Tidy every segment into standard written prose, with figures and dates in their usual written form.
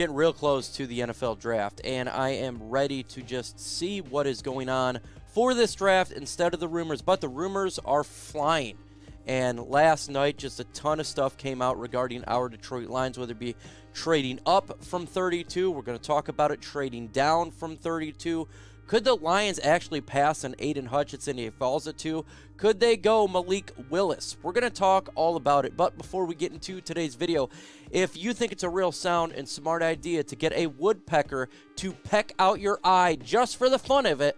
Getting real close to the NFL draft, and I am ready to just see what is going on for this draft instead of the rumors. But the rumors are flying. And last night, just a ton of stuff came out regarding our Detroit Lions, whether it be trading up from 32. We're going to talk about it, trading down from 32. Could the Lions actually pass on Aiden Hutchinson if he falls at 2? Could they go Malik Willis? We're going to talk all about it. But before we get into today's video, if you think it's a real sound and smart idea to get a woodpecker to peck out your eye just for the fun of it,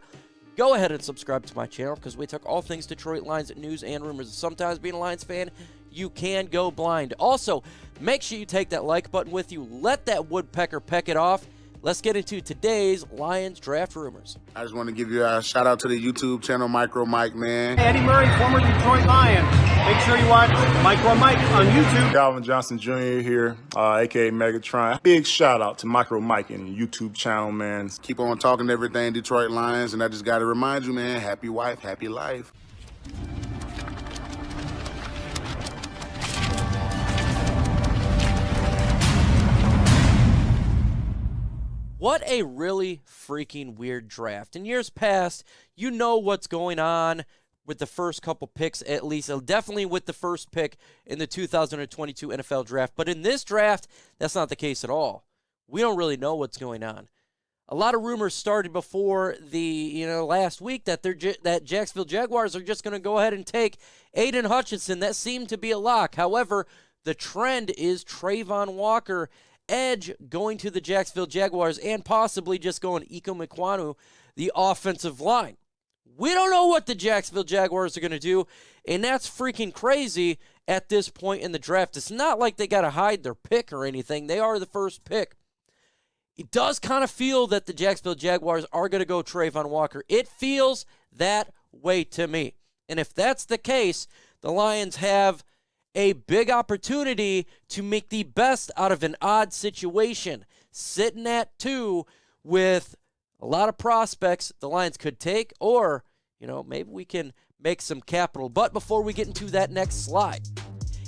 go ahead and subscribe to my channel because we talk all things Detroit Lions news and rumors. Sometimes being a Lions fan, you can go blind. Also, make sure you take that like button with you. Let that woodpecker peck it off. Let's get into today's Lions draft rumors. I just want to give you a shout out to the YouTube channel, MicroMike, man. Eddie Murray, former Detroit Lion. Make sure you watch MicroMike on YouTube. Calvin Johnson Jr. here, a.k.a. Megatron. Big shout out to MicroMike and YouTube channel, man. Keep on talking everything Detroit Lions, and I just got to remind you, man, happy wife, happy life. What a really freaking weird draft. In years past, you know what's going on with the first couple picks, at least definitely with the first pick in the 2022 NFL draft. But in this draft, that's not the case at all. We don't really know what's going on. A lot of rumors started before the last week that that Jacksonville Jaguars are just going to go ahead and take Aiden Hutchinson. That seemed to be a lock. However, the trend is Trayvon Walker, edge, going to the Jacksonville Jaguars, and possibly just going Iko Mekwonu, the offensive line. We don't know what the Jacksonville Jaguars are going to do, and that's freaking crazy at this point in the draft. It's not like they got to hide their pick or anything. They are the first pick. It does kind of feel that the Jacksonville Jaguars are going to go Trayvon Walker. It feels that way to me. And if that's the case, the Lions have a big opportunity to make the best out of an odd situation. Sitting at 2 with a lot of prospects the Lions could take, or, maybe we can make some capital. But before we get into that next slide,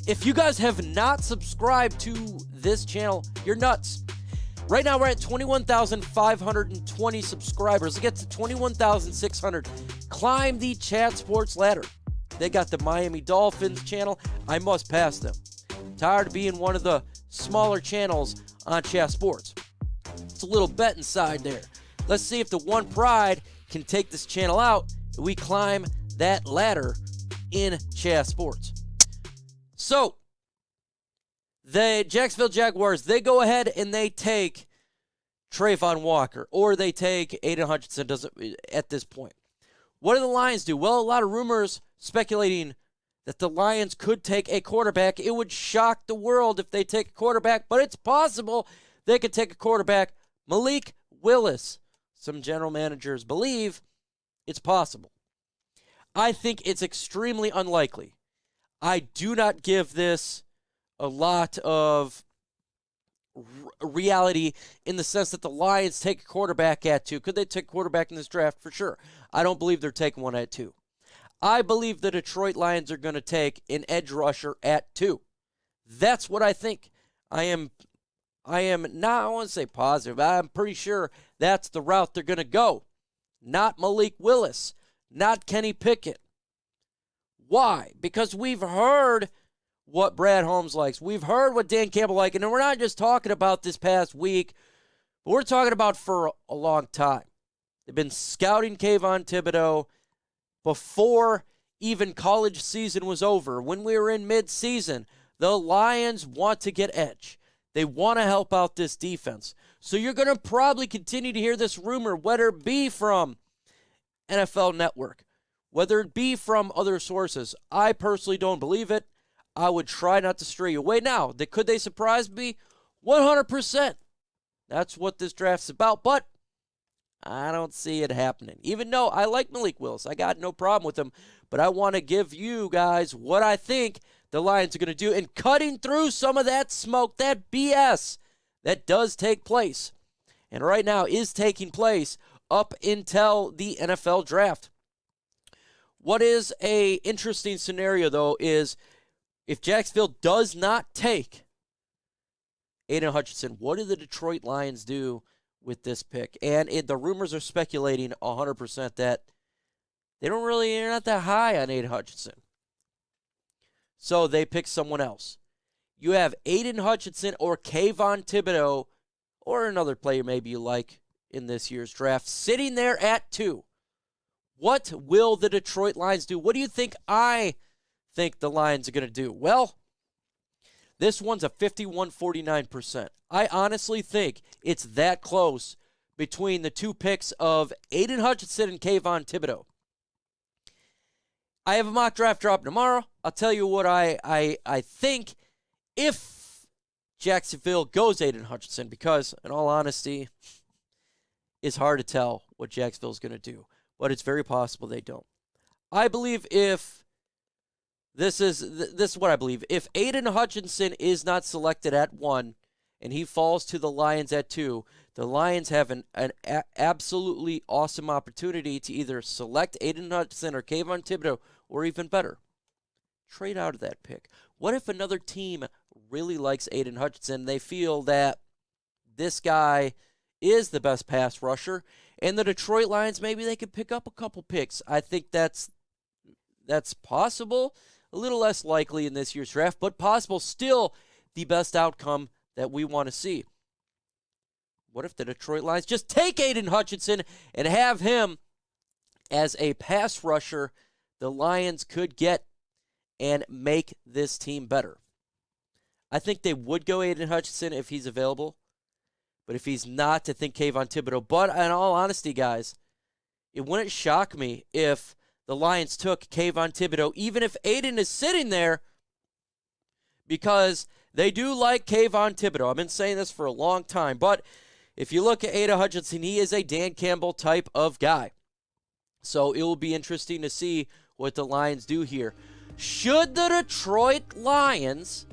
if you guys have not subscribed to this channel, you're nuts. Right now we're at 21,520 subscribers. Let's get to 21,600. Climb the Chat Sports ladder. They got the Miami Dolphins channel. I must pass them. Tired of being one of the smaller channels on Chat Sports. It's a little bet inside there. Let's see if the One Pride can take this channel out. We climb that ladder in Chat Sports. So, the Jacksonville Jaguars, they go ahead and they take Trayvon Walker, or they take Aiden Hutchinson at this point. What do the Lions do? Well, a lot of rumors speculating that the Lions could take a quarterback. It would shock the world if they take a quarterback, but it's possible they could take a quarterback. Malik Willis. Some general managers believe it's possible. I think it's extremely unlikely. I do not give this a lot of reality in the sense that the Lions take a quarterback at 2. Could they take a quarterback in this draft? For sure. I don't believe they're taking one at 2. I believe the Detroit Lions are going to take an edge rusher at 2. That's what I think. I am not, I want to say positive. I'm pretty sure that's the route they're going to go. Not Malik Willis. Not Kenny Pickett. Why? Because we've heard what Brad Holmes likes. We've heard what Dan Campbell likes. And we're not just talking about this past week, but we're talking about for a long time. They've been scouting Kayvon Thibodeau before even college season was over. When we were in mid-season, the Lions want to get edge. They want to help out this defense. So you're going to probably continue to hear this rumor, whether it be from NFL Network, whether it be from other sources. I personally don't believe it. I would try not to stray away. Now, could they surprise me? 100%. That's what this draft's about, but I don't see it happening. Even though I like Malik Willis. I got no problem with him, but I want to give you guys what I think the Lions are going to do and cutting through some of that smoke, that BS that does take place, and right now is taking place up until the NFL draft. What is a interesting scenario, though, is if Jacksonville does not take Aiden Hutchinson. What do the Detroit Lions do with this pick? And the rumors are speculating 100% that they're not that high on Aiden Hutchinson. So they pick someone else. You have Aiden Hutchinson or Kayvon Thibodeau or another player maybe you like in this year's draft sitting there at 2. What will the Detroit Lions do? What do you think I think the Lions are going to do? Well, this one's a 51-49%. I honestly think it's that close between the 2 picks of Aiden Hutchinson and Kayvon Thibodeau. I have a mock draft drop tomorrow. I'll tell you what I think if Jacksonville goes Aiden Hutchinson, because in all honesty, it's hard to tell what Jacksonville's going to do, but it's very possible they don't. I believe this is what I believe. If Aiden Hutchinson is not selected at 1 and he falls to the Lions at 2, the Lions have an absolutely awesome opportunity to either select Aiden Hutchinson or Kayvon Thibodeau, or even better, trade out of that pick. What if another team really likes Aiden Hutchinson? They feel that this guy is the best pass rusher, and the Detroit Lions, maybe they could pick up a couple picks. I think that's possible. A little less likely in this year's draft, but possible. Still the best outcome that we want to see. What if the Detroit Lions just take Aiden Hutchinson and have him as a pass rusher the Lions could get and make this team better? I think they would go Aiden Hutchinson if he's available, but if he's not, to think Kayvon Thibodeau. But in all honesty, guys, it wouldn't shock me if the Lions took Kayvon Thibodeau, even if Aiden is sitting there, because they do like Kayvon Thibodeau. I've been saying this for a long time, but if you look at Aiden Hutchinson, he is a Dan Campbell type of guy. So it will be interesting to see what the Lions do here. Should the Detroit Lions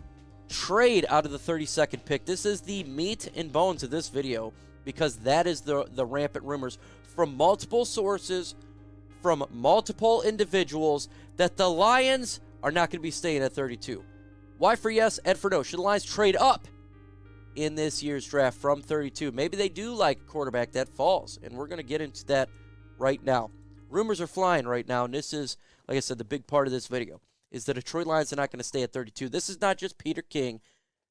trade out of the 32nd pick? This is the meat and bones of this video, because that is the rampant rumors from multiple sources, from multiple individuals, that the Lions are not going to be staying at 32. Y for yes, Ed for no. Should the Lions trade up in this year's draft from 32? Maybe they do like a quarterback that falls, and we're going to get into that right now. Rumors are flying right now, and this is, like I said, the big part of this video, is the Detroit Lions are not going to stay at 32. This is not just Peter King.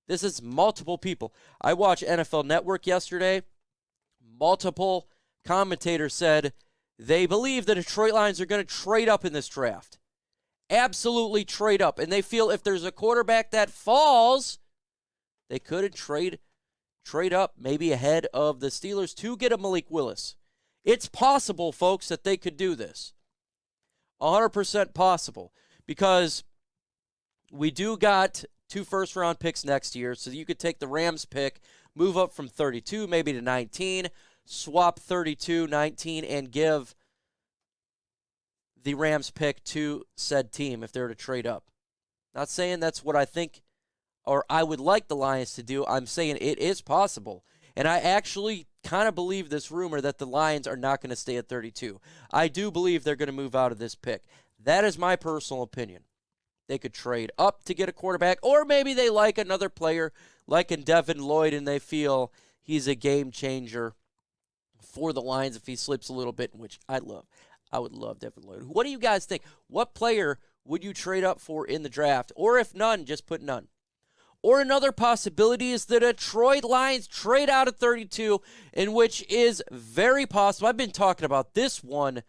This is multiple people. I watched NFL Network yesterday. Multiple commentators said they believe the Detroit Lions are going to trade up in this draft. Absolutely trade up. And they feel if there's a quarterback that falls, they could trade up maybe ahead of the Steelers to get a Malik Willis. It's possible, folks, that they could do this. 100% possible. Because we do got 2 first-round picks next year, so you could take the Rams pick, move up from 32 maybe to 19, swap 32, 19, and give the Rams pick to said team if they're to trade up. Not saying that's what I think or I would like the Lions to do. I'm saying it is possible. And I actually kind of believe this rumor that the Lions are not going to stay at 32. I do believe they're going to move out of this pick. That is my personal opinion. They could trade up to get a quarterback, or maybe they like another player like in Devin Lloyd and they feel he's a game changer for the Lions if he slips a little bit, which I love. I would love Devin Lloyd. What do you guys think? What player would you trade up for in the draft? Or if none, just put none. Or another possibility is the Detroit Lions trade out at 32, in which is very possible. I've been talking about this one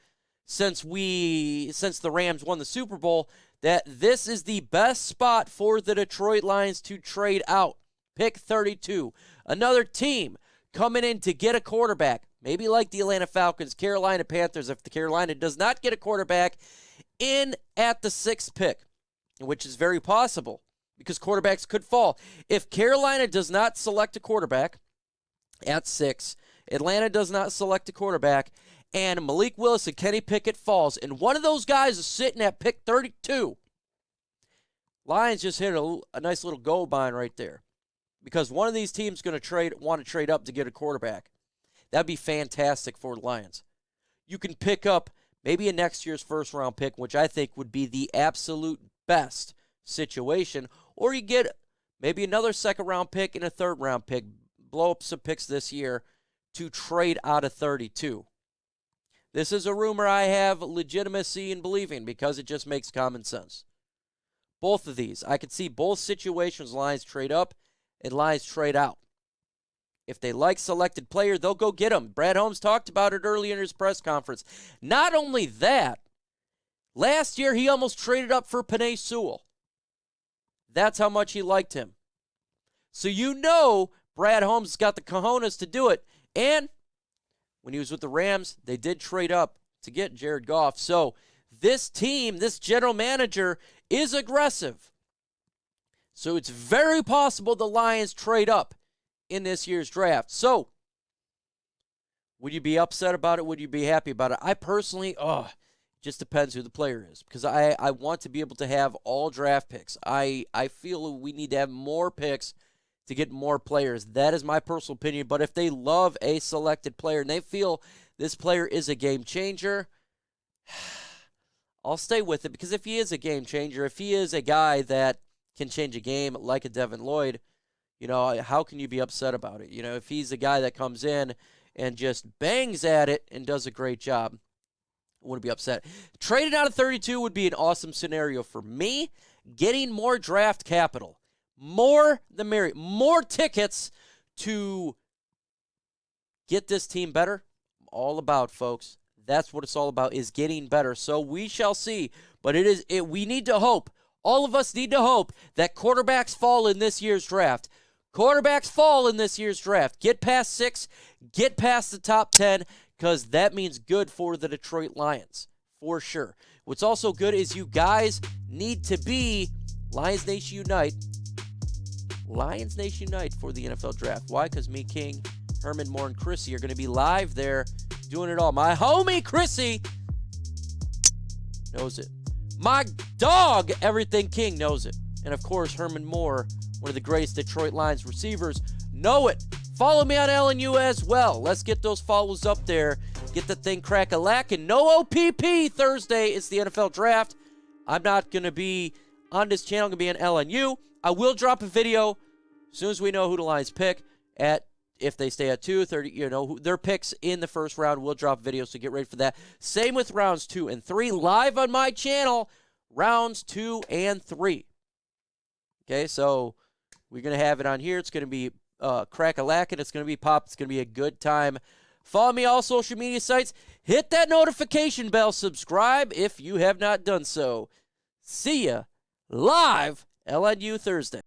since the Rams won the Super Bowl, that this is the best spot for the Detroit Lions to trade out. Pick 32. Another team coming in to get a quarterback, maybe like the Atlanta Falcons, Carolina Panthers, if the Carolina does not get a quarterback in at the 6th pick, which is very possible because quarterbacks could fall. If Carolina does not select a quarterback at 6, Atlanta does not select a quarterback, and Malik Willis and Kenny Pickett falls, and one of those guys is sitting at pick 32, Lions just hit a nice little goal line right there, because one of these teams going to want to trade up to get a quarterback. That'd be fantastic for the Lions. You can pick up maybe a next year's first-round pick, which I think would be the absolute best situation, or you get maybe another second-round pick and a third-round pick, blow up some picks this year to trade out of 32. This is a rumor I have legitimacy in believing because it just makes common sense. Both of these, I could see both situations, Lions trade up and Lions trade out. If they like selected player, they'll go get him. Brad Holmes talked about it earlier in his press conference. Not only that, last year he almost traded up for Penei Sewell. That's how much he liked him. So you know Brad Holmes got the cojones to do it. And when he was with the Rams, they did trade up to get Jared Goff. So this team, this general manager, is aggressive. So it's very possible the Lions trade up in this year's draft. So would you be upset about it? Would you be happy about it? I personally, just depends who the player is, because I want to be able to have all draft picks. I feel we need to have more picks to get more players. That is my personal opinion. But if they love a selected player and they feel this player is a game changer, I'll stay with it, because if he is a game changer, if he is a guy that can change a game like a Devin Lloyd, you know, how can you be upset about it? You know, if he's a guy that comes in and just bangs at it and does a great job, I wouldn't be upset. Trading out of 32 would be an awesome scenario for me. Getting more draft capital. More the merrier. More tickets to get this team better. I'm all about, folks. That's what it's all about, is getting better. So we shall see. But we need to hope. All of us need to hope that quarterbacks fall in this year's draft. Quarterbacks fall in this year's draft. Get past 6. Get past the top 10. Because that means good for the Detroit Lions, for sure. What's also good is you guys need to be Lions Nation Unite. Lions Nation Unite for the NFL Draft. Why? Because me, King, Herman, Moore, and Chrissy are going to be live there doing it all. My homie, Chrissy, knows it. My dog, Everything King, knows it. And, of course, Herman Moore, one of the greatest Detroit Lions receivers, know it. Follow me on LNU as well. Let's get those follows up there. Get the thing crack-a-lackin'. No OPP Thursday. It's the NFL Draft. I'm not going to be on this channel. I'm going to be on LNU. I will drop a video as soon as we know who the Lions pick at, if they stay at 2, 30, you know, their picks in the first round. We'll drop videos, so get ready for that. Same with rounds 2 and 3. Live on my channel, rounds 2 and 3. Okay, so we're going to have it on here. It's going to be crack-a-lackin'. It's going to be pop. It's going to be a good time. Follow me all social media sites. Hit that notification bell. Subscribe if you have not done so. See ya live LNU Thursday.